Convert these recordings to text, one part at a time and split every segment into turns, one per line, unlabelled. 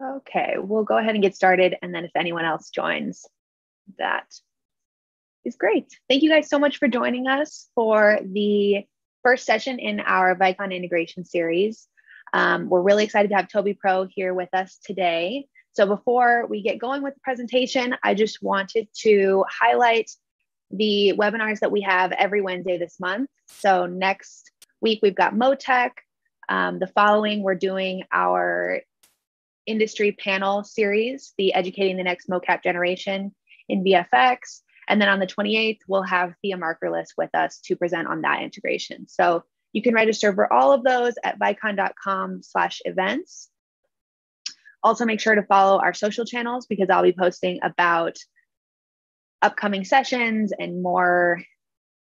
Okay, we'll go ahead and get started. And then if anyone else joins, that is great. Thank you guys so much for joining us for the first session in our Vicon integration series. We're really excited to have Tobii Pro here with us today. So before we get going with the presentation, I just wanted to highlight the webinars that we have every Wednesday this month. So next week, we've got MoTech. The following, we're doing our industry panel series, the Educating the Next Mocap Generation in VFX. And then on the 28th, we'll have Thea Markerless with us to present on that integration. So you can register for all of those at vicon.com/events. Also make sure to follow our social channels because I'll be posting about upcoming sessions and more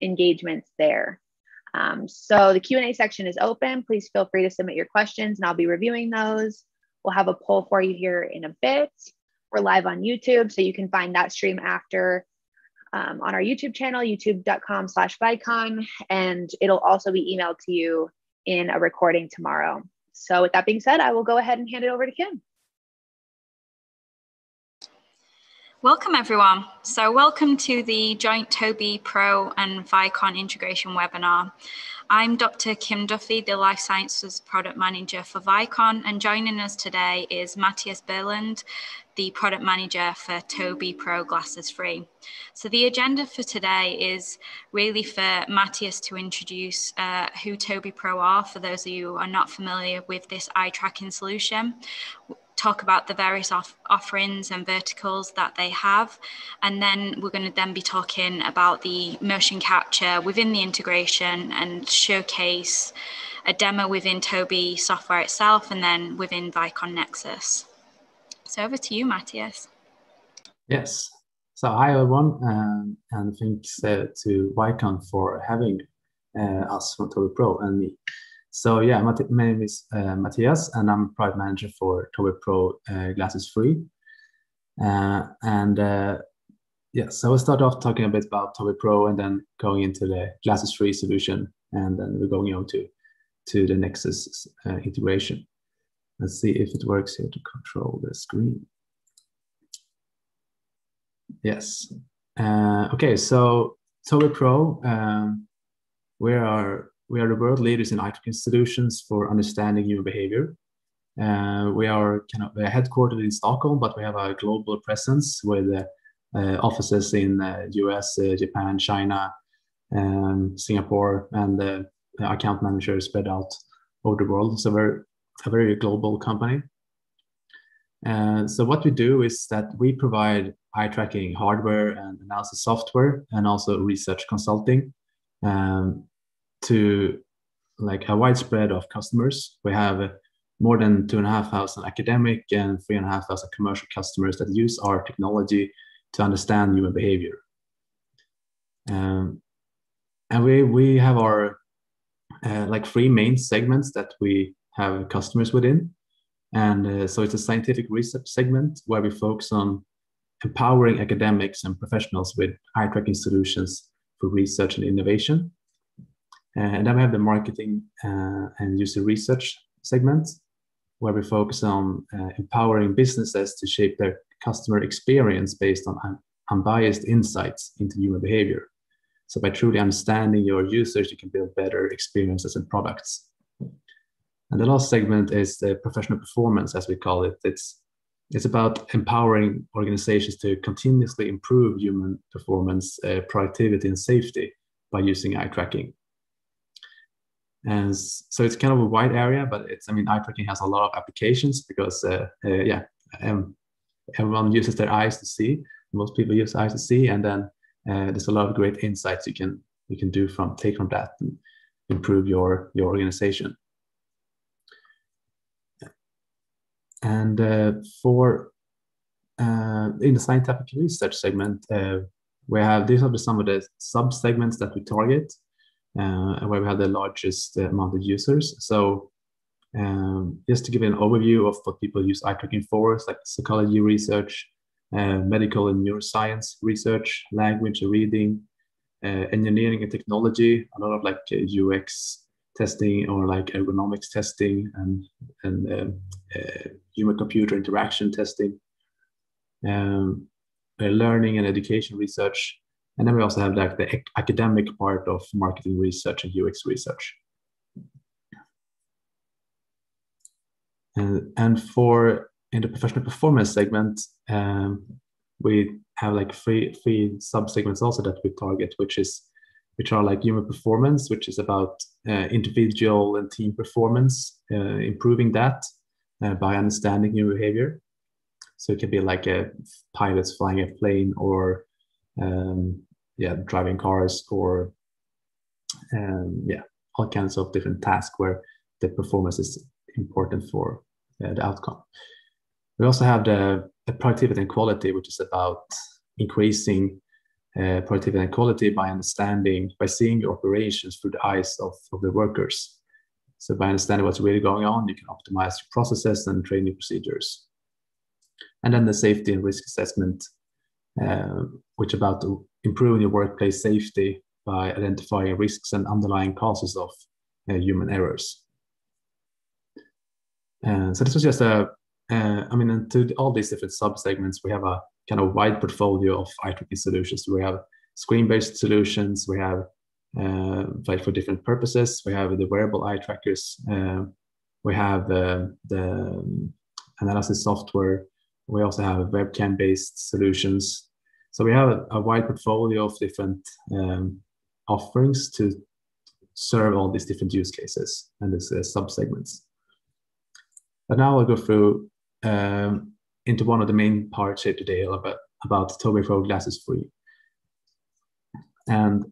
engagements there. So the Q&A section is open. Please feel free to submit your questions and I'll be reviewing those. We'll have a poll for you here in a bit. We're live on YouTube, so you can find that stream after on our YouTube channel, youtube.com/Vicon, and it'll also be emailed to you in a recording tomorrow. So with that being said, I will go ahead and hand it over to Kim.
Welcome everyone. So welcome to the joint Tobii Pro and Vicon integration webinar. I'm Dr. Kim Duffy, the Life Sciences Product Manager for Vicon, and joining us today is Mattias Berglund, the Product Manager for Tobii Pro Glasses 3. So the agenda for today is really for Mattias to introduce who Tobii Pro are, for those of you who are not familiar with this eye tracking solution. Talk about the various offerings and verticals that they have. And then we're going to then be talking about the motion capture within the integration and showcase a demo within Tobii software itself and then within Vicon Nexus. So over to you, Mattias.
Yes. So hi, everyone, and thanks to Vicon for having us from Tobii Pro and me. So yeah, my name is Mattias, and I'm product manager for Tobii Pro Glasses 3. Yes, so we'll start off talking a bit about Tobii Pro and then going into the Glasses 3 solution, and then we're going on to the Nexus integration. Let's see if it works here to control the screen. Yes. Okay, so Tobii Pro, we are the world leaders in eye tracking solutions for understanding human behavior. We are we're headquartered in Stockholm, but we have a global presence with offices in US, Japan, China, Singapore, and account managers spread out over the world. So we're a very global company. So what we do is that we provide eye tracking hardware and analysis software, and also research consulting to like a wide spread of customers. We have more than 2,500 academic and 3,500 commercial customers that use our technology to understand human behavior. And we have our like 3 main segments that we have customers within. And so it's a scientific research segment where we focus on empowering academics and professionals with eye tracking solutions for research and innovation. And then we have the marketing and user research segment, where we focus on empowering businesses to shape their customer experience based on unbiased insights into human behavior. So by truly understanding your users, you can build better experiences and products. And the last segment is the professional performance, as we call it. It's about empowering organizations to continuously improve human performance, productivity, and safety by using eye tracking. And so it's kind of a wide area, but eye tracking has a lot of applications because, everyone uses their eyes to see. Most people use eyes to see, and then there's a lot of great insights you can take from that and improve your organization. And in the scientific research segment, these are some of the sub segments that we target. Where we have the largest amount of users. So just to give you an overview of what people use eye tracking for, it's like psychology research, medical and neuroscience research, language and reading, engineering and technology, a lot of like UX testing or like ergonomics testing and human-computer interaction testing, learning and education research. And then we also have like the academic part of marketing research and UX research. And for in the professional performance segment, we have like three sub-segments also that we target, which are like human performance, which is about individual and team performance, improving that by understanding human behavior. So it can be like pilots flying a plane, or driving cars, or all kinds of different tasks where the performance is important for the outcome. We also have the productivity and quality, which is about increasing productivity and quality by seeing your operations through the eyes of the workers. So by understanding what's really going on, you can optimize your processes and training procedures. And then the safety and risk assessment, which is about improving your workplace safety by identifying risks and underlying causes of human errors. So this was just into all these different sub-segments, we have a kind of wide portfolio of eye tracking solutions. We have screen-based solutions, we have like for different purposes, we have the wearable eye trackers, we have the analysis software, we also have webcam-based solutions. So we have a wide portfolio of different offerings to serve all these different use cases and these sub-segments. But now I'll go through into one of the main parts here today about Tobii Pro Glasses 3. And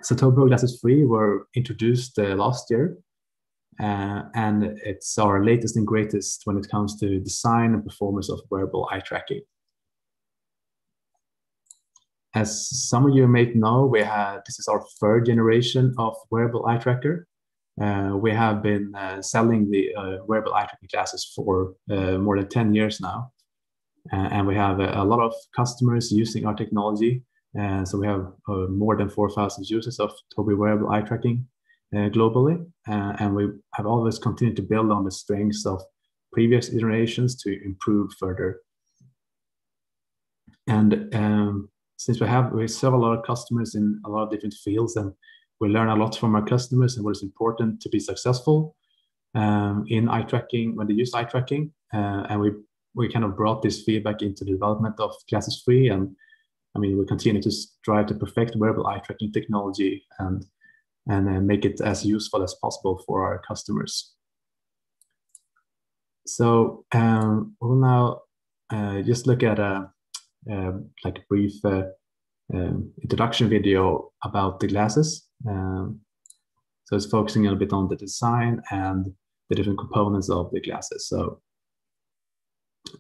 so Tobii Pro Glasses 3 were introduced last year, and it's our latest and greatest when it comes to design and performance of wearable eye tracking. As some of you may know, this is our third generation of wearable eye tracker. We have been selling the wearable eye tracking glasses for more than 10 years now. And we have a lot of customers using our technology. So we have more than 4,000 users of Tobii wearable eye tracking globally. And we have always continued to build on the strengths of previous iterations to improve further. And since we serve a lot of customers in a lot of different fields, and we learn a lot from our customers and what is important to be successful in eye tracking when they use eye tracking. And we kind of brought this feedback into the development of Glasses 3. And I mean, we continue to strive to perfect wearable eye tracking technology and make it as useful as possible for our customers. So we'll now just look at a brief introduction video about the glasses. So it's focusing a bit on the design and the different components of the glasses.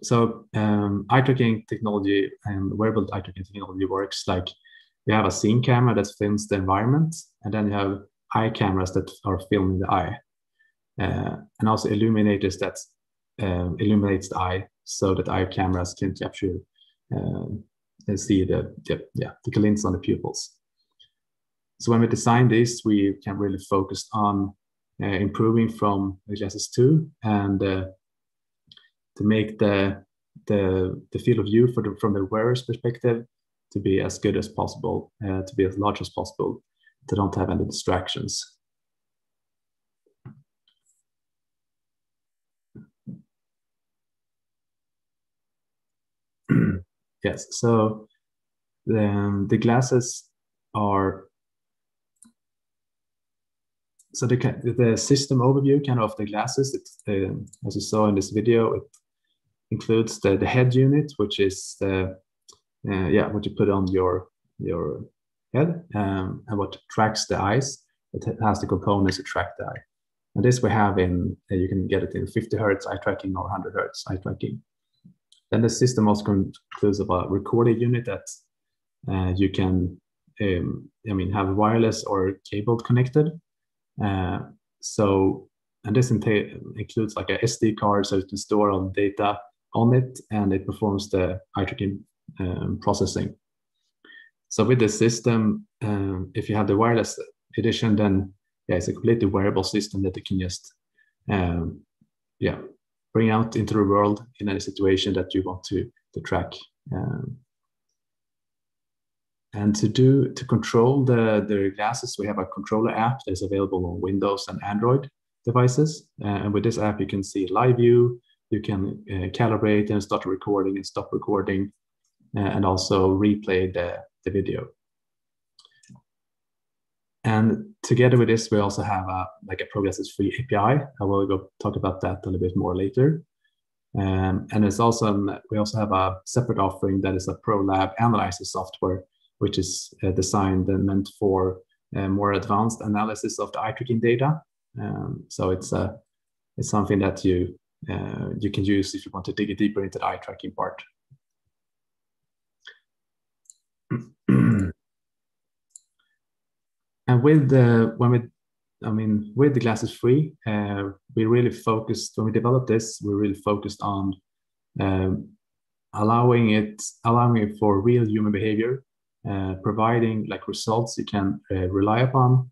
So eye tracking technology and wearable eye tracking technology works like you have a scene camera that films the environment, and then you have eye cameras that are filming the eye, and also illuminators that illuminates the eye so that eye cameras can capture and see the glints on the pupils. So when we design this, we can really focus on improving from the Glasses 2 and to make the field of view from the wearer's perspective to be as good as possible, to be as large as possible, to don't have any distractions. Yes, so the glasses are, so the system overview kind of the glasses, as you saw in this video, it includes the head unit, which is what you put on your head, and what tracks the eyes. It has the components to track the eye. And this we have in, you can get it in 50 Hertz eye tracking or 100 Hertz eye tracking. Then the system also includes a recording unit that you can, have wireless or cabled connected. And this includes like a SD card, so you can store all the data on it, and it performs the eye tracking processing. So with the system, if you have the wireless edition, then it's a completely wearable system that you can just yeah, bring out into the world in any situation that you want to track. And to control the glasses, we have a controller app that is available on Windows and Android devices. And with this app, you can see live view, you can calibrate and start recording and stop recording, and also replay the video. And together with this, we also have a Pro Glasses free API. I will go talk about that a little bit more later. And it's also we also have a separate offering that is a Pro Lab analyzer software, which is designed and meant for more advanced analysis of the eye tracking data. So it's something that you can use if you want to dig deeper into the eye tracking part. And with the with the Glasses free, we really focused when we developed this. We really focused on allowing it for real human behavior, providing like results you can rely upon,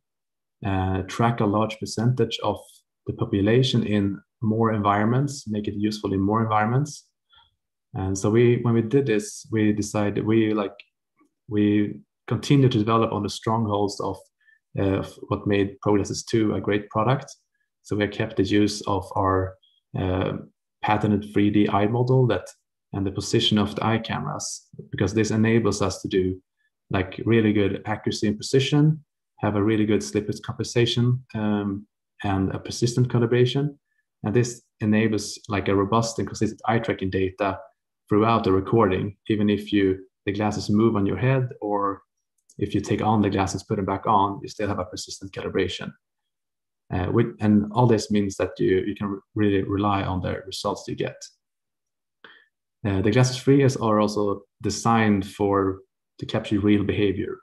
track a large percentage of the population in more environments, make it useful in more environments. And so when we did this, we decided we continue to develop on the strongholds of what made Pro Glasses 2 a great product. So we kept the use of our patented 3D eye model and the position of the eye cameras, because this enables us to do like really good accuracy and precision, have a really good slippage compensation, and a persistent calibration. And this enables like a robust and consistent eye tracking data throughout the recording, even if the glasses move on your head, or if you take on the glasses, put them back on, you still have a persistent calibration. And all this means that you can really rely on the results you get. The Glasses free are also designed to capture real behavior.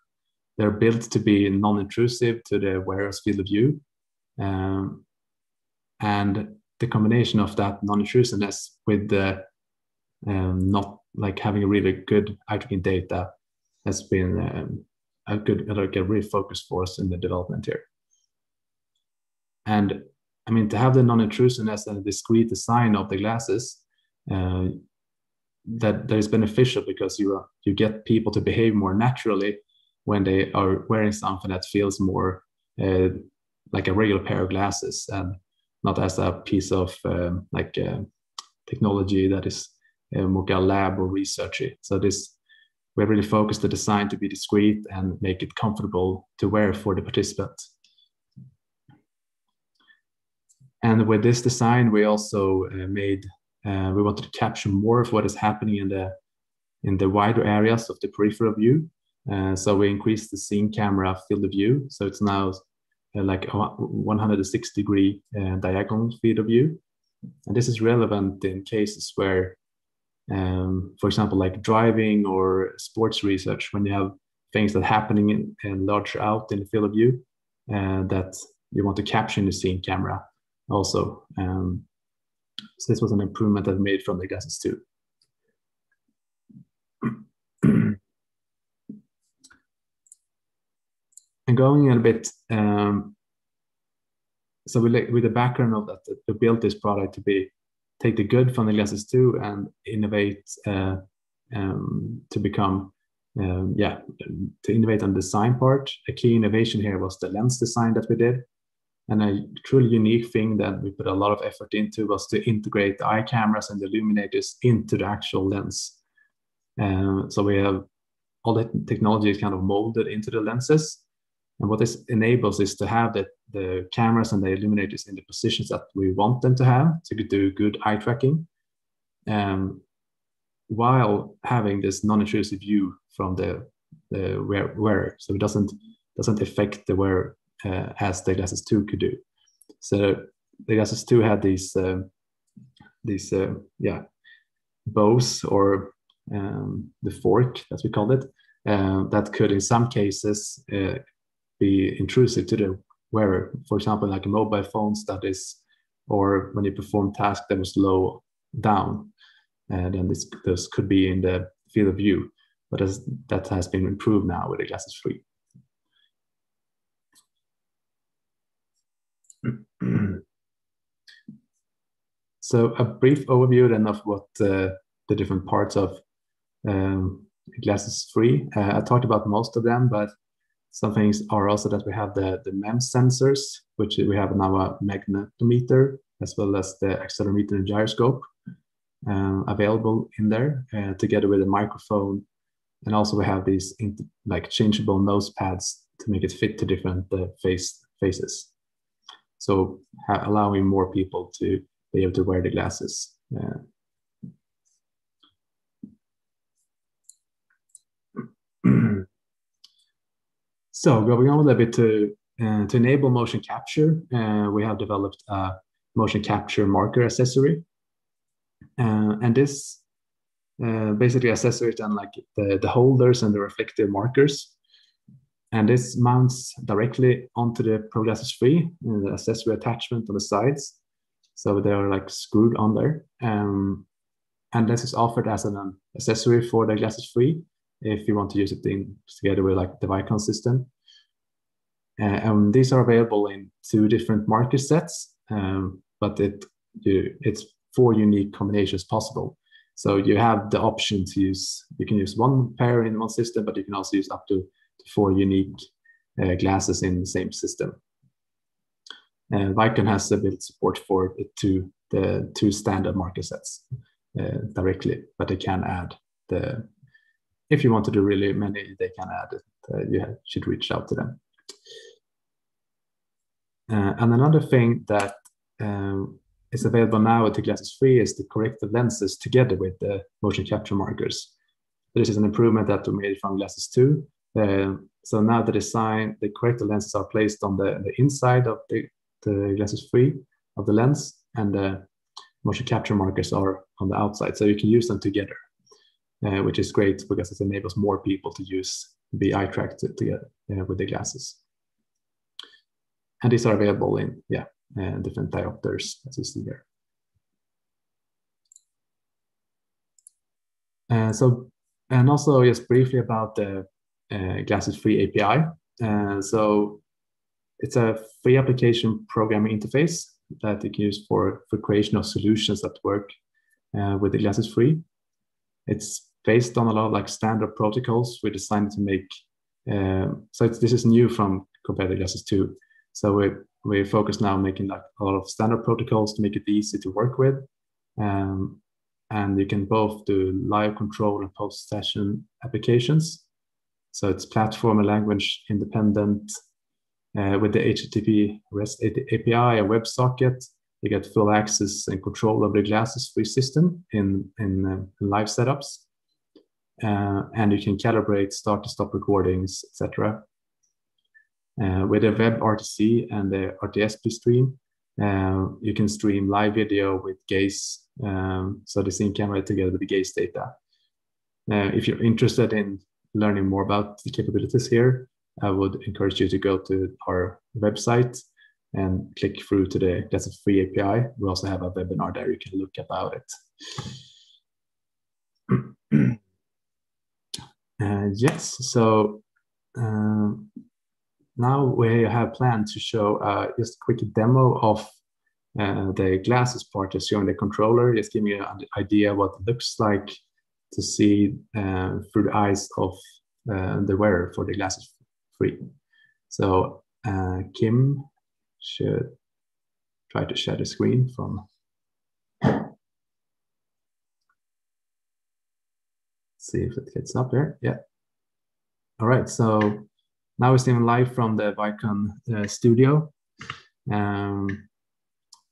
They're built to be non-intrusive to the wearer's field of view. And the combination of that non-intrusiveness with the not like having a really good eye tracking data has been a real focus for us in the development here. And I mean, to have the non-intrusiveness and the discrete design of the glasses, that is beneficial because you get people to behave more naturally when they are wearing something that feels more like a regular pair of glasses, and not as a piece of technology that is more lab or researchy. So we really focused the design to be discreet and make it comfortable to wear for the participant. And with this design, we also we wanted to capture more of what is happening in the wider areas of the peripheral view. So we increased the scene camera field of view. So it's now like a 160-degree diagonal field of view. And this is relevant in cases where, for example, like driving or sports research, when you have things that are happening in larger out in the field of view that you want to capture in the scene camera also. So this was an improvement that we made from the Glasses 2. And going a bit, so with the background of that, we built this product to take the good from the Glasses 2 and innovate to become, to innovate on the design part. A key innovation here was the lens design that we did. And a truly unique thing that we put a lot of effort into was to integrate the eye cameras and the illuminators into the actual lens. So we have all the technology is kind of molded into the lenses. And what this enables is to have the cameras and the illuminators in the positions that we want them to have to do good eye tracking, while having this non-intrusive view from the wearer. So it doesn't affect the wearer as the Glasses 2 could do. So the Glasses 2 had these bows, or the fork, as we called it, that could in some cases be intrusive to the wearer. For example, like mobile phones or when you perform tasks that was low down, and then this could be in the field of view. But that has been improved now with the Glasses free. So a brief overview then of what the different parts of Glasses 3. I talked about most of them, but some things are also that we have the MEMS sensors, which we have now a magnetometer, as well as the accelerometer and gyroscope available in there, together with a microphone. And also we have these like changeable nose pads to make it fit to different faces. So allowing more people to be able to wear the glasses. So going on a little bit to enable motion capture, we have developed a motion capture marker accessory. And this basically accessories and like the holders and the reflective markers. And this mounts directly onto the Pro Glasses 3, the accessory attachment on the sides. So they're like screwed on there. And this is offered as an accessory for the Glasses 3 if you want to use it together with like the Vicon system. And these are available in 2 different marker sets, but it's 4 unique combinations possible. So you have the option to you can use 1 pair in one system, but you can also use up to 4 unique glasses in the same system. Vicon has built support for the 2 standard marker sets directly, but they can add if you want to do really many, they can add it. You should reach out to them. And another thing that is available now with the Glasses 3 is the corrective lenses together with the motion capture markers. This is an improvement that we made from Glasses 2. So now the corrective lenses are placed on the inside of the Glasses 3 of the lens, and the motion capture markers are on the outside. So you can use them together, which is great because it enables more people to use the eye track together with the glasses. And these are available in different diopters, as you see here. And also just briefly about the Glasses 3 API. So it's a free application programming interface that you can use for creation of solutions that work with the Glasses 3. It's based on a lot of like standard protocols we designed to make. This is new compared to Glasses 2. So we focus now on making like a lot of standard protocols to make it easy to work with. And you can both do live control and post-session applications. So it's platform and language independent. With the HTTP REST API and WebSocket, you get full access and control of the Glasses 3 system in live setups. And you can calibrate start to stop recordings, etc. With the WebRTC and the RTSP stream, you can stream live video with gaze, so the scene camera together with the gaze data. If you're interested in learning more about the capabilities here, I would encourage you to go to our website and click through to the Glasses 3 API. We also have a webinar there you can look about it. Yes, so now we have planned to show just a quick demo of the glasses part, just showing the controller, just giving you an idea what it looks like to see through the eyes of the wearer for the Glasses 3. So Kim should try to share the screen from. See if it gets up there. Yeah. All right. So now we're streaming live from the Vicon studio. So,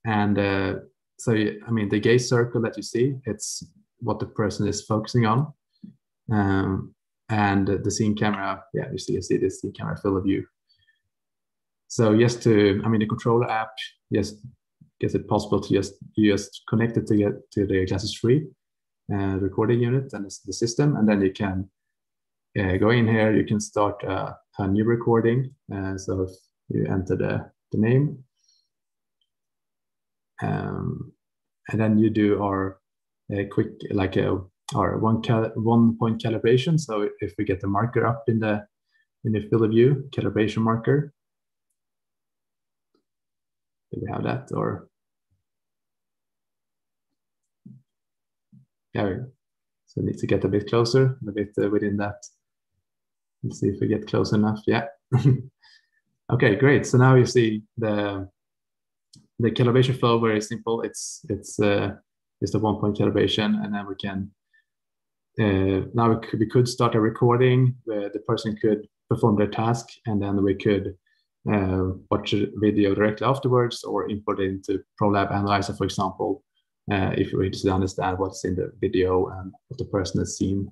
I mean, the gaze circle that you see, it's what the person is focusing on. And the scene camera, yeah, you see the scene camera field of view. So the controller app just gets it possible to just connect it to the Glasses 3 recording unit and the system, and then you can go in here, you can start a new recording. So if you enter the name, and then you do our quick our one point calibration. So if we get the marker up in the field of view, calibration marker, do we have that? Or yeah, so I need to get a bit closer, a bit within that. Let's see if we get close enough. Yeah. Okay, great. So now you see the calibration flow, very simple. It's just a 1-point calibration, and then we can now we could start a recording where the person could perform their task, and then we could watch a video directly afterwards, or import it into ProLab Analyzer, for example, if we just understand what's in the video and what the person has seen.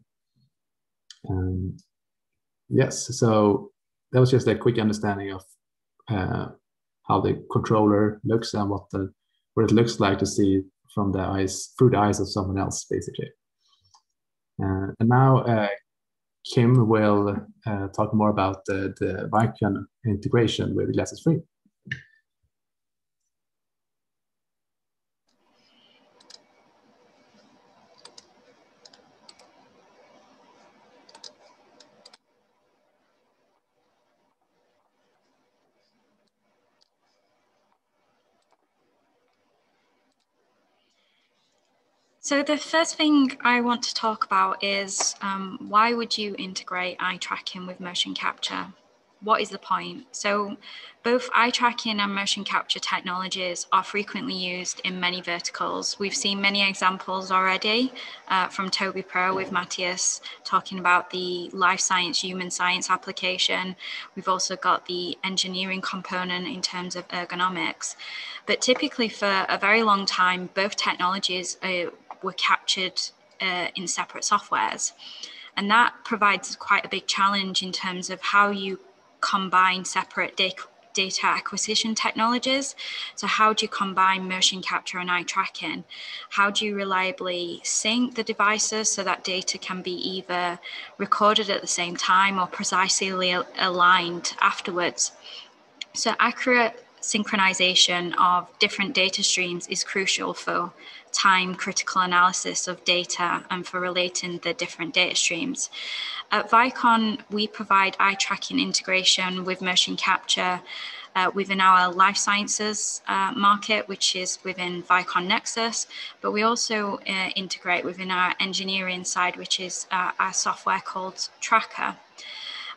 Yes, so that was just a quick understanding of how the controller looks and what it looks like to see from the eyes, through the eyes of someone else, basically. And now Kim will talk more about the Vicon integration with Glasses 3.
So the first thing I want to talk about is why would you integrate eye tracking with motion capture? What is the point? So both eye tracking and motion capture technologies are frequently used in many verticals. We've seen many examples already from Tobii Pro with Mattias talking about the life science, human science application. We've also got the engineering component in terms of ergonomics. But typically for a very long time, both technologies were captured in separate softwares. And that provides quite a big challenge in terms of how you combine separate data acquisition technologies. So how do you combine motion capture and eye tracking? How do you reliably sync the devices so that data can be either recorded at the same time or precisely aligned afterwards? So accurate synchronization of different data streams is crucial for time critical analysis of data and for relating the different data streams. At Vicon, we provide eye tracking integration with motion capture within our life sciences market, which is within Vicon Nexus, but we also integrate within our engineering side, which is our software called Tracker.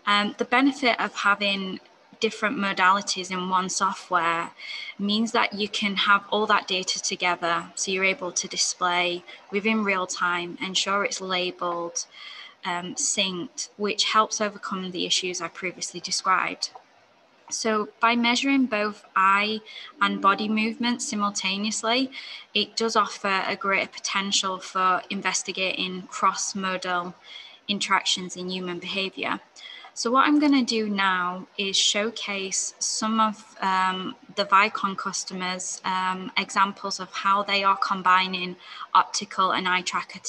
The benefit of having different modalities in one software means that you can have all that data together. So you're able to display within real time, ensure it's labeled, synced, which helps overcome the issues I previously described. So by measuring both eye and body movements simultaneously, it does offer a greater potential for investigating cross-modal interactions in human behavior. So what I'm going to do now is showcase some of the Vicon customers' examples of how they are combining optical and eye tracker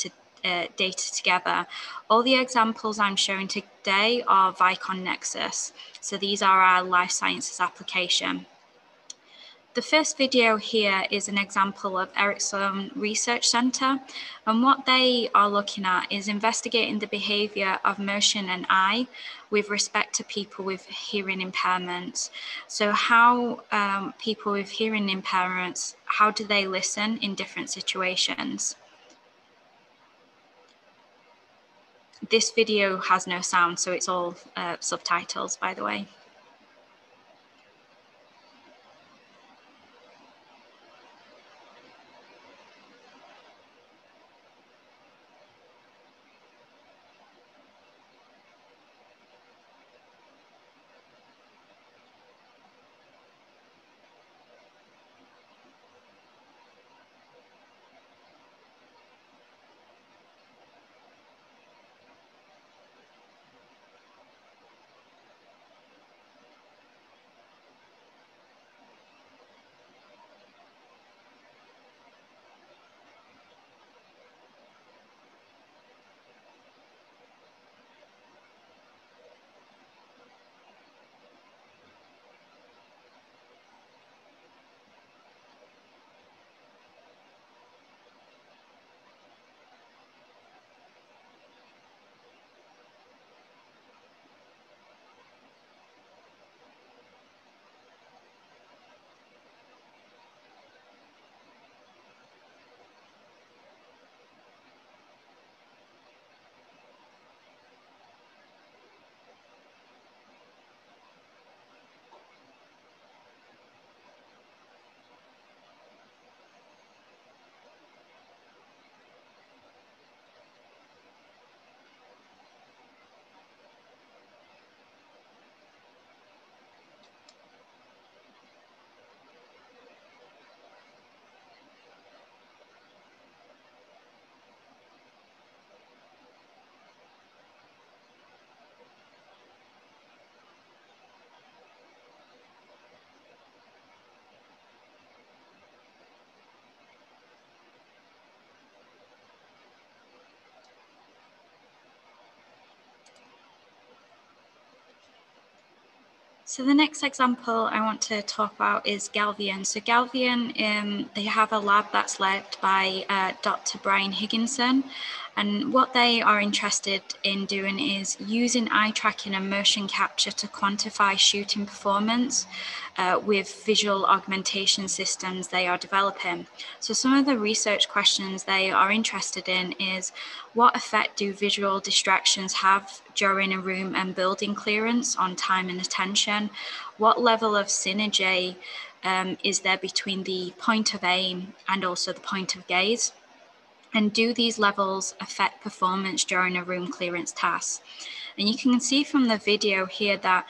data together. All the examples I'm showing today are Vicon Nexus. So these are our life sciences application. The first video here is an example of Ericsson Research Center, and what they are looking at is investigating the behavior of motion and eye with respect to people with hearing impairments. So how people with hearing impairments, how do they listen in different situations? This video has no sound, so it's all subtitles, by the way. So the next example I want to talk about is Galvian. So Galvian, they have a lab that's led by Dr. Brian Higginson. And what they are interested in doing is using eye tracking and motion capture to quantify shooting performance with visual augmentation systems they are developing. So some of the research questions they are interested in is, what effect do visual distractions have during a room and building clearance on time and attention? What level of synergy is there between the point of aim and also the point of gaze? And do these levels affect performance during a room clearance task? And you can see from the video here that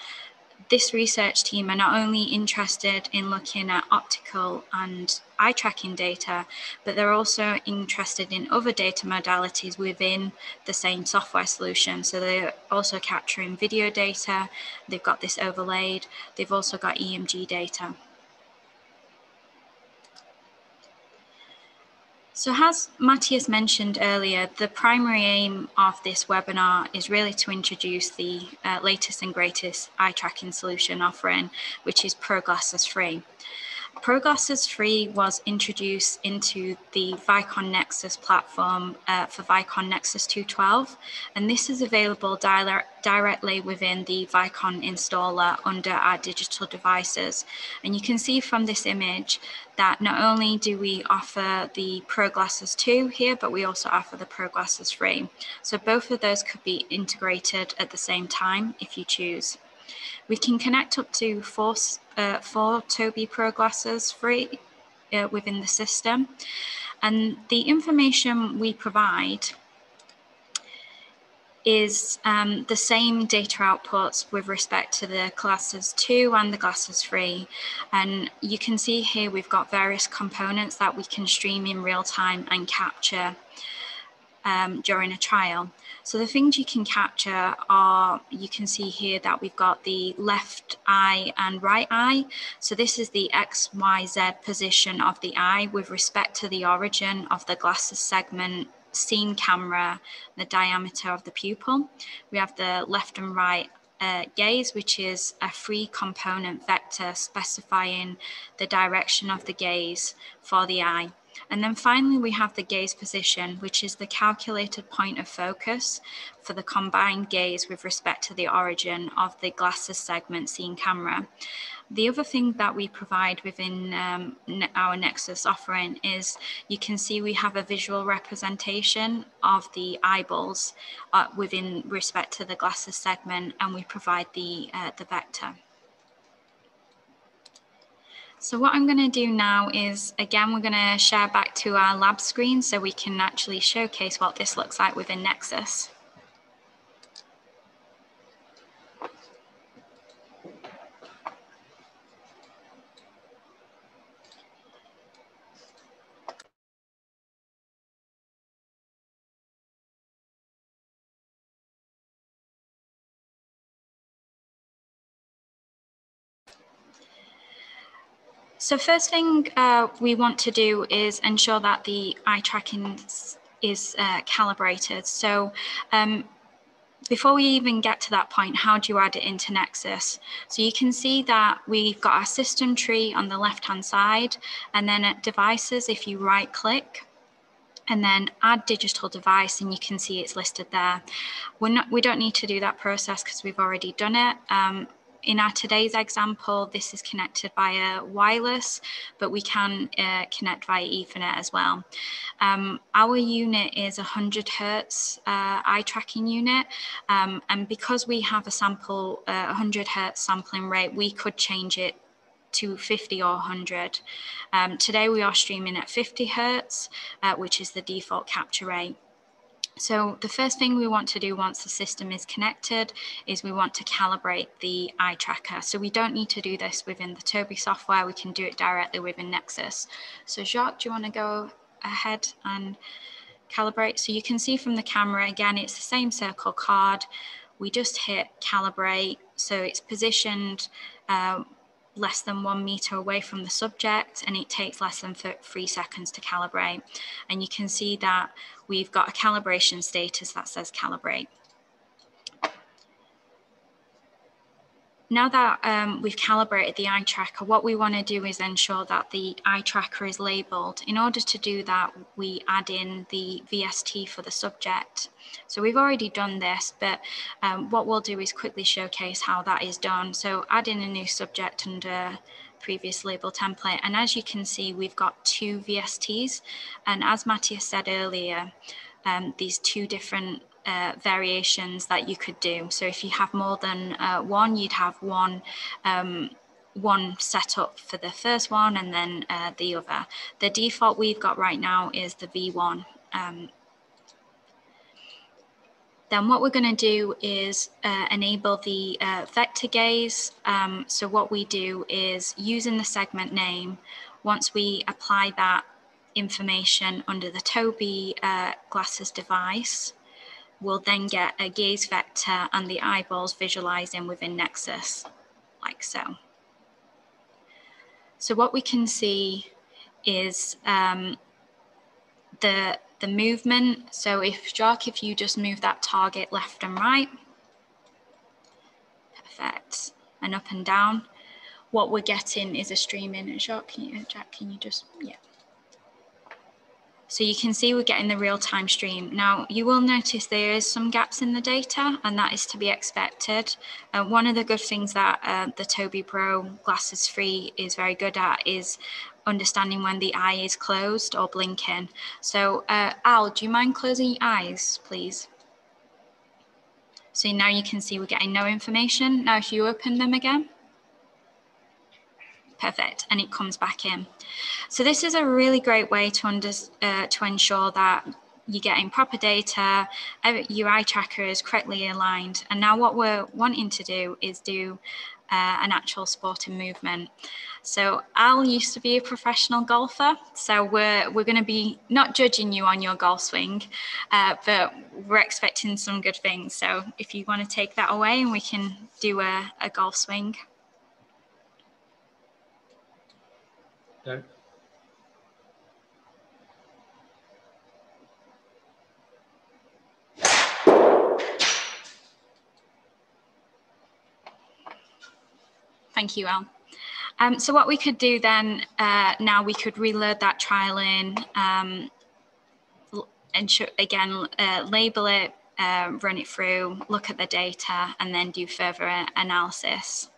this research team are not only interested in looking at optical and eye tracking data, but they're also interested in other data modalities within the same software solution. So they're also capturing video data, they've got this overlaid, they've also got EMG data. So as Mattias mentioned earlier, the primary aim of this webinar is really to introduce the latest and greatest eye tracking solution offering, which is Pro Glasses Free. Pro Glasses Free was introduced into the Vicon Nexus platform for Vicon Nexus 212, and this is available directly within the Vicon installer under our digital devices. And you can see from this image that not only do we offer the Pro Glasses 2 here, but we also offer the Pro Glasses Free. So both of those could be integrated at the same time if you choose. We can connect up to four Tobii Pro Glasses free within the system. And the information we provide is the same data outputs with respect to the Glasses 2 and the Glasses 3. And you can see here we've got various components that we can stream in real time and capture during a trial. So the things you can capture are, you can see here that we've got the left eye and right eye. So this is the X, Y, Z position of the eye with respect to the origin of the glasses segment, scene camera, the diameter of the pupil. We have the left and right gaze, which is a free component vector specifying the direction of the gaze for the eye. And then finally, we have the gaze position, which is the calculated point of focus for the combined gaze with respect to the origin of the glasses segment scene camera. The other thing that we provide within our Nexus offering is you can see we have a visual representation of the eyeballs within respect to the glasses segment, and we provide the vector. So what I'm going to do now is, again, we're going to share back to our lab screen so we can actually showcase what this looks like within Nexus. So first thing we want to do is ensure that the eye tracking is calibrated. So before we even get to that point, how do you add it into Nexus? So you can see that we've got our system tree on the left-hand side, and then at devices, if you right click, and then add digital device, and you can see it's listed there. We don't need to do that process because we've already done it. In our today's example, this is connected via wireless, but we can connect via Ethernet as well. Our unit is 100 Hertz eye tracking unit, and because we have a sample 100 Hertz sampling rate, we could change it to 50 or 100. Today we are streaming at 50 Hertz, which is the default capture rate. So the first thing we want to do once the system is connected is we want to calibrate the eye tracker. So we don't need to do this within the Tobii software, we can do it directly within Nexus. So Jacques, do you want to go ahead and calibrate? So you can see from the camera, again, it's the same circle card. We just hit calibrate. So it's positioned less than 1 meter away from the subject, and it takes less than 3 seconds to calibrate. And you can see that we've got a calibration status that says calibrate. now that we've calibrated the eye tracker, what we want to do is ensure that the eye tracker is labeled. In order to do that, we add in the VST for the subject. So we've already done this, but what we'll do is quickly showcase how that is done. So add in a new subject under previous label template. And as you can see, we've got 2 VSTs. And as Mattias said earlier, these 2 different variations that you could do. So if you have more than one, you'd have one set up for the first one and then the other. The default we've got right now is the V1. Then what we're going to do is enable the vector gaze. So what we do is using the segment name, once we apply that information under the Tobii Glasses device, we'll then get a gaze vector and the eyeballs visualizing within Nexus, like so. So what we can see is the movement. So if you just move that target left and right, perfect, and up and down, what we're getting is a stream in. And Jack, can you just, yeah. So you can see we're getting the real-time stream. Now, you will notice there is some gaps in the data, and that is to be expected. One of the good things that the Tobii Pro Glasses 3 is very good at is understanding when the eye is closed or blinking. So Al, do you mind closing your eyes, please? So now you can see we're getting no information. Now, if you open them again, perfect, and it comes back in. So this is a really great way to ensure that you're getting proper data, your eye tracker is correctly aligned. And now what we're wanting to do is do an actual sporting movement. So Al used to be a professional golfer, so we're going to be not judging you on your golf swing, but we're expecting some good things. So if you want to take that away and we can do a golf swing.
Okay.
Thank you, Al. So what we could do then, now we could reload that trial in, and again, label it, run it through, look at the data, and then do further analysis.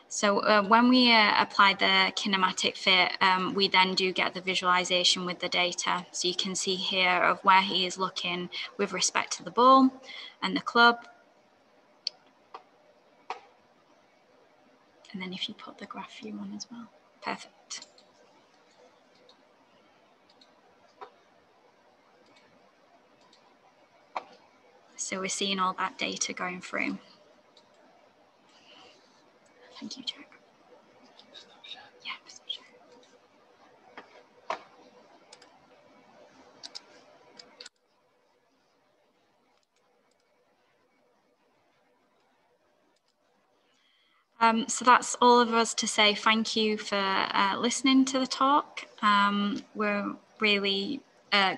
So when we apply the kinematic fit, we then do get the visualization with the data. So you can see here of where he is looking with respect to the ball and the club. And then if you put the graph view on as well, perfect. So we're seeing all that data going through. Thank you, Jack. Yeah, stop sharing. So that's all of us to say thank you for listening to the talk. We're really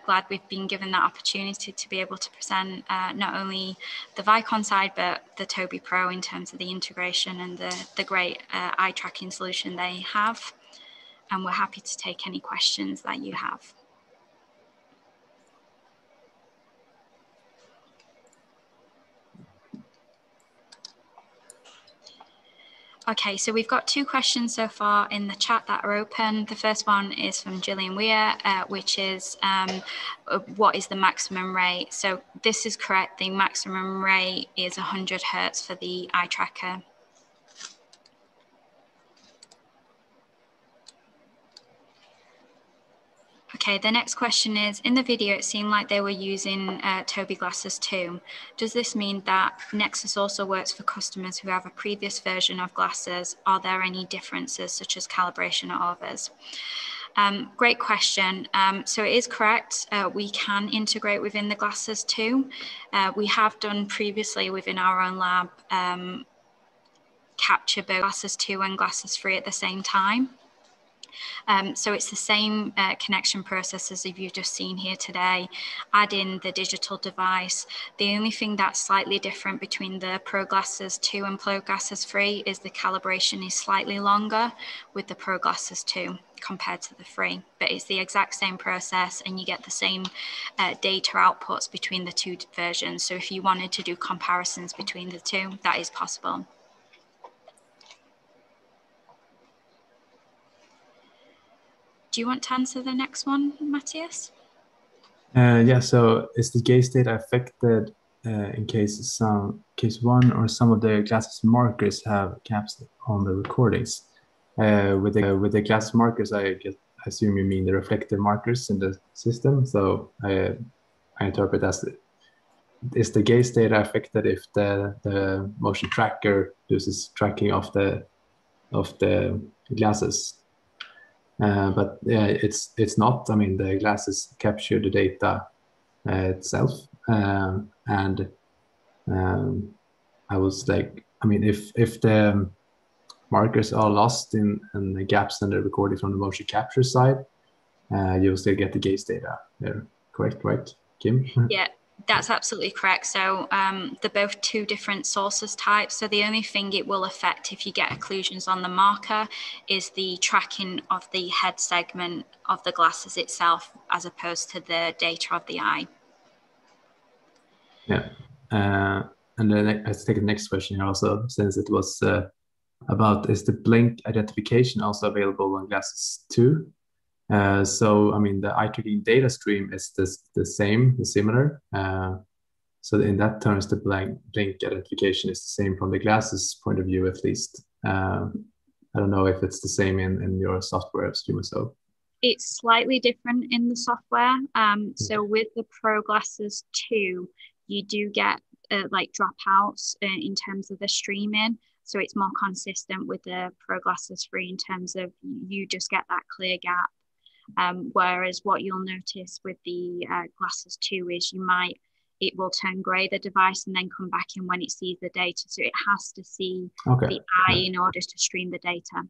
glad we've been given that opportunity to be able to present not only the Vicon side, but the Tobii Pro in terms of the integration and the great eye tracking solution they have. And we're happy to take any questions that you have. Okay, so we've got 2 questions so far in the chat that are open. The first one is from Gillian Weir, which is, what is the maximum rate? So this is correct. The maximum rate is 100 Hertz for the eye tracker. Okay, the next question is, in the video, it seemed like they were using Tobii Glasses 2. Does this mean that Nexus also works for customers who have a previous version of glasses? Are there any differences, such as calibration or others? Great question. So it is correct. We can integrate within the Glasses 2. We have done previously within our own lab, capture both Glasses 2 and Glasses 3 at the same time. So it's the same connection process as you've just seen here today. Add in the digital device. The only thing that's slightly different between the Pro Glasses 2 and Pro Glasses 3 is the calibration is slightly longer with the Pro Glasses 2 compared to the 3. But it's the exact same process, and you get the same data outputs between the two versions. So if you wanted to do comparisons between the two, that is possible. Do you want to answer the next one, Mattias?
Yeah, so is the gaze data affected in case one or some of the glasses markers have caps on the recordings? With the glass markers, I assume you mean the reflective markers in the system. So I interpret as is the gaze data affected if the motion tracker uses tracking of the glasses? But yeah, it's not. I mean, the glasses capture the data itself, and I was like, I mean, if the markers are lost in the gaps in the recording from the motion capture side, you'll still get the gaze data there. Correct, right, Kim?
Yeah. That's absolutely correct. So they're both two different sources types. So the only thing it will affect if you get occlusions on the marker is the tracking of the head segment of the glasses itself, as opposed to the data of the eye.
Yeah. And then let's take the next question here also, since it was about, is the blink identification also available on Glasses 2? So, I mean, the eye tracking data stream is similar. So in that terms, the blink identification is the same from the glasses point of view, at least. I don't know if it's the same in your software, assume so.
It's slightly different in the software. So with the Pro Glasses 2, you do get like dropouts in terms of the streaming. So it's more consistent with the Pro Glasses 3 in terms of you just get that clear gap. Whereas what you'll notice with the Glasses 2 is it will turn grey, the device, and then come back in when it sees the data. So it has to see the eye in order to stream the data.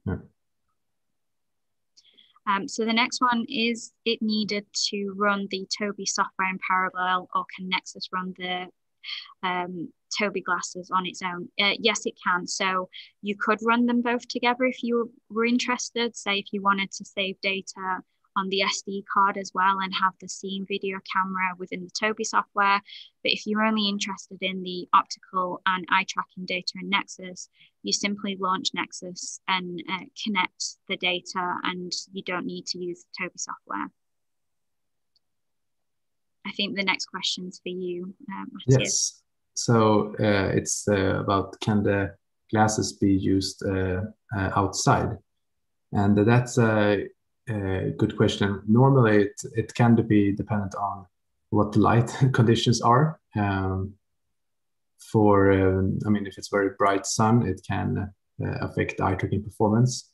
So the next one is, it needed to run the Tobii software in parallel, or can Nexus run the Tobii Glasses on its own? Yes, it can. So you could run them both together if you were interested. Say if you wanted to save data on the SD card as well and have the scene video camera within the Tobii software. But if you're only interested in the optical and eye tracking data in Nexus, you simply launch Nexus and connect the data, and you don't need to use the Tobii software. I think the next question's for you, Mattias.
Yes. So it's about, can the glasses be used outside? And that's a good question. Normally, it can be dependent on what the light conditions are. I mean, if it's very bright sun, it can affect eye tracking performance.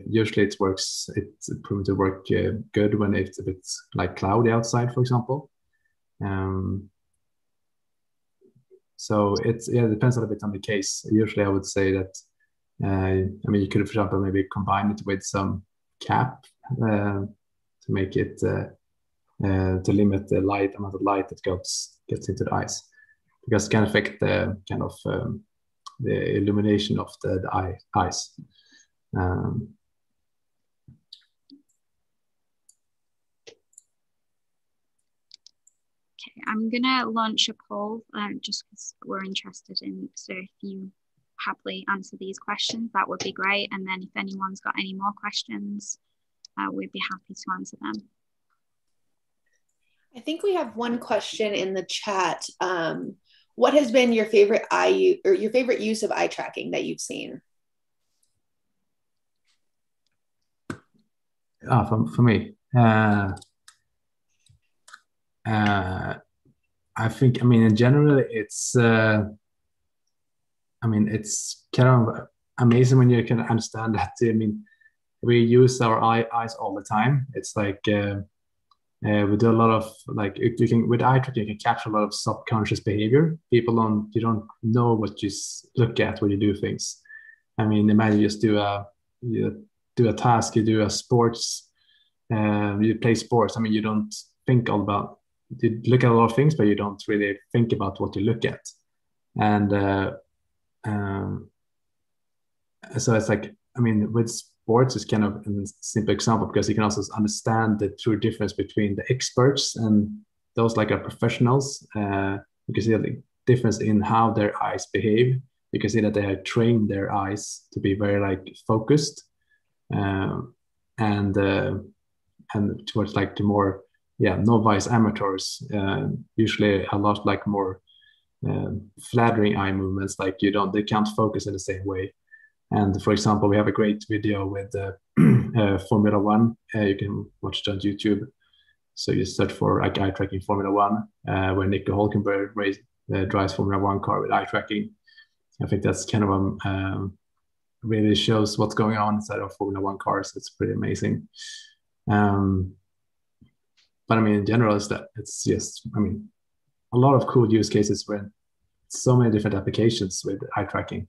Usually it's proven to work good when it's like cloudy outside, for example. So it depends a little bit on the case. Usually I would say that, I mean, you could, for example, maybe combine it with some cap to make it, to limit the amount of light that gets into the eyes, because it can affect the kind of the illumination of the eyes.
Okay, I'm gonna launch a poll just because we're interested in. So if you happily answer these questions, that would be great. And then if anyone's got any more questions, we'd be happy to answer them.
I think we have one question in the chat. What has been your favorite use of eye tracking that you've seen?
For me, I think, I mean, in general, it's kind of amazing when you can understand that. I mean, we use our eyes all the time. It's like we do a lot of, like, with eye tracking, you can capture a lot of subconscious behavior. You don't know what you look at when you do things. I mean, imagine you just do do a task, you do a sports, you play sports. I mean, you don't think all about, you look at a lot of things, but you don't really think about what you look at. And so it's like, I mean, with sports, it's kind of a simple example because you can also understand the true difference between the experts and those like are professionals. You can see the difference in how their eyes behave. You can see that they have trained their eyes to be very like focused, and towards like the more novice amateurs, usually a lot like more flattering eye movements, like they can't focus in the same way. And for example, we have a great video with Formula One. You can watch it on YouTube. So you search for like eye tracking Formula One, where Nico Hulkenberg drives Formula One car with eye tracking. I think that's kind of really shows what's going on inside of Formula One cars. It's pretty amazing. But I mean, in general, it's just, I mean, a lot of cool use cases with so many different applications with eye tracking.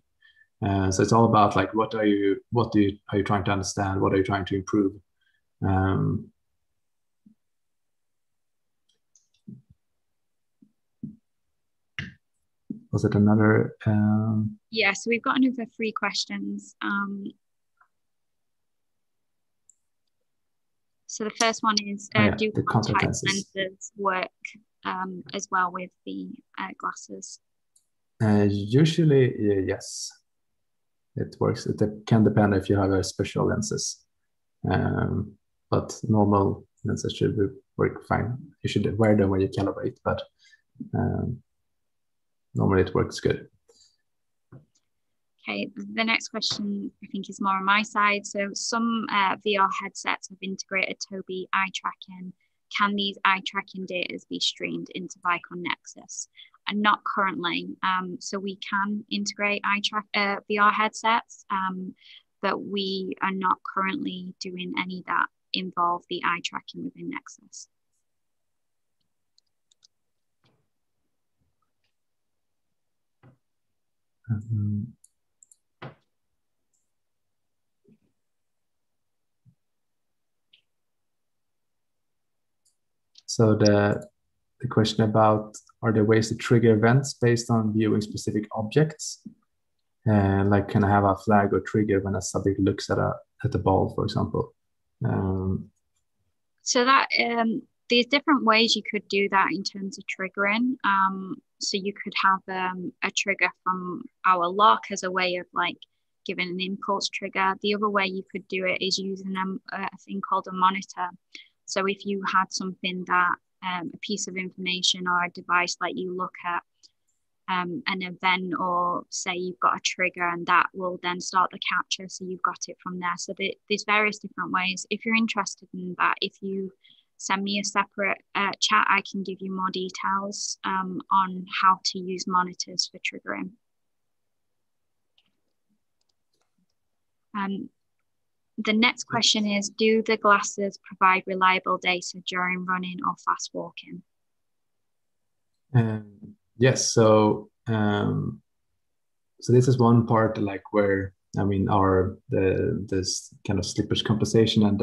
So it's all about like, are you trying to understand? What are you trying to improve? Was it another?
Yes, we've got another 3 questions. So the first one is, do contact lenses work as well with the glasses?
Usually, yes, it works. It can depend if you have a special lenses, but normal lenses should work fine. You should wear them when you calibrate, but normally it works good.
Okay, the next question I think is more on my side. So some VR headsets have integrated Tobii Eye Tracking. Can these eye tracking data be streamed into Vicon Nexus? And not currently. So we can integrate VR headsets, but we are not currently doing any that involve the eye tracking within Nexus.
So the question about, are there ways to trigger events based on viewing specific objects? Like, can I have a flag or trigger when a subject looks at a ball, for example?
So that there's different ways you could do that in terms of triggering. So you could have a trigger from our lock as a way of like giving an impulse trigger. The other way you could do it is using a thing called a monitor. So if you had something that a piece of information or a device that you look at an event, or say you've got a trigger, and that will then start the capture, so you've got it from there. So there's various different ways. If you're interested in that, if you send me a separate chat, I can give you more details on how to use monitors for triggering. The next question is, do the glasses provide reliable data during running or fast walking?
Yes, so this is one part, like where, I mean, this kind of slippage compensation and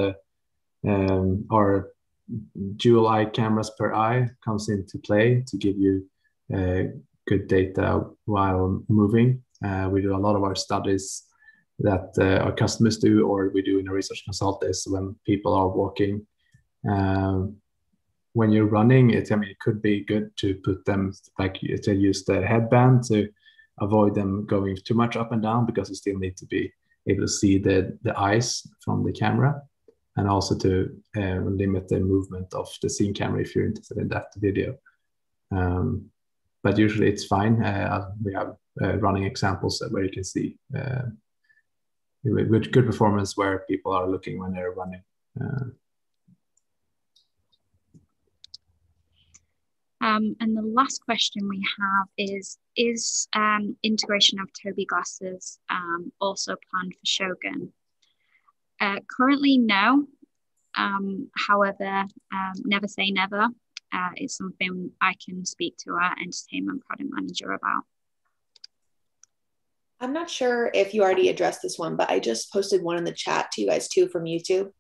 our dual eye cameras per eye comes into play to give you good data while moving. We do a lot of our studies that our customers do, or we do in a research consult, is when people are walking. When you're running, it could be good to put them, like, to use the headband to avoid them going too much up and down, because you still need to be able to see the eyes from the camera, and also to limit the movement of the scene camera if you're interested in that video. But usually it's fine. We have running examples where you can see with good performance where people are looking when they're running.
And the last question we have is integration of Tobii Glasses also planned for Shogun? Currently, no. However, never say never. It's something I can speak to our entertainment product manager about.
I'm not sure if you already addressed this one, but I just posted one in the chat to you guys too from YouTube.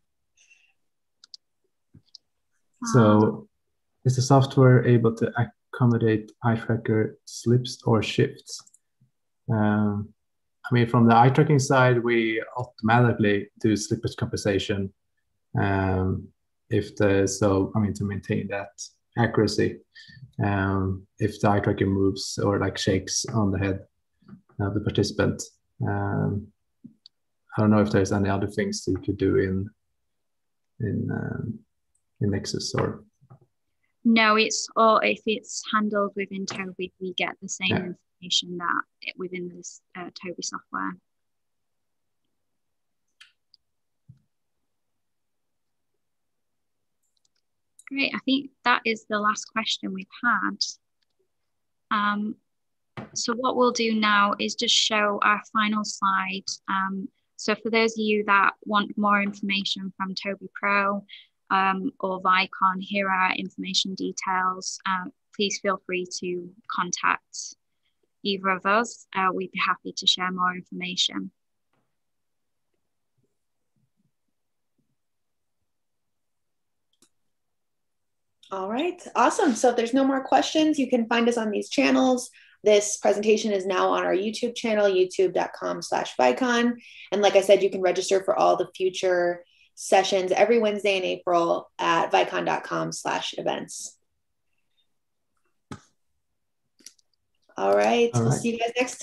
So is the software able to accommodate eye tracker slips or shifts? I mean, from the eye tracking side, we automatically do slippage compensation. To maintain that accuracy. If the eye tracker moves or like shakes on the head of the participant. I don't know if there's any other things that you could do in Nexus or.
No, it's or if it's handled within Tobii, we get the same information that within this Tobii software. Great, I think that is the last question we've had. So what we'll do now is just show our final slide. So for those of you that want more information from Tobii Pro or Vicon, here are information details. Please feel free to contact either of us. We'd be happy to share more information.
All right, awesome. So if there's no more questions, you can find us on these channels. This presentation is now on our YouTube channel, youtube.com/Vicon. And like I said, you can register for all the future sessions every Wednesday in April at vicon.com/events. All right, we'll see you guys next time.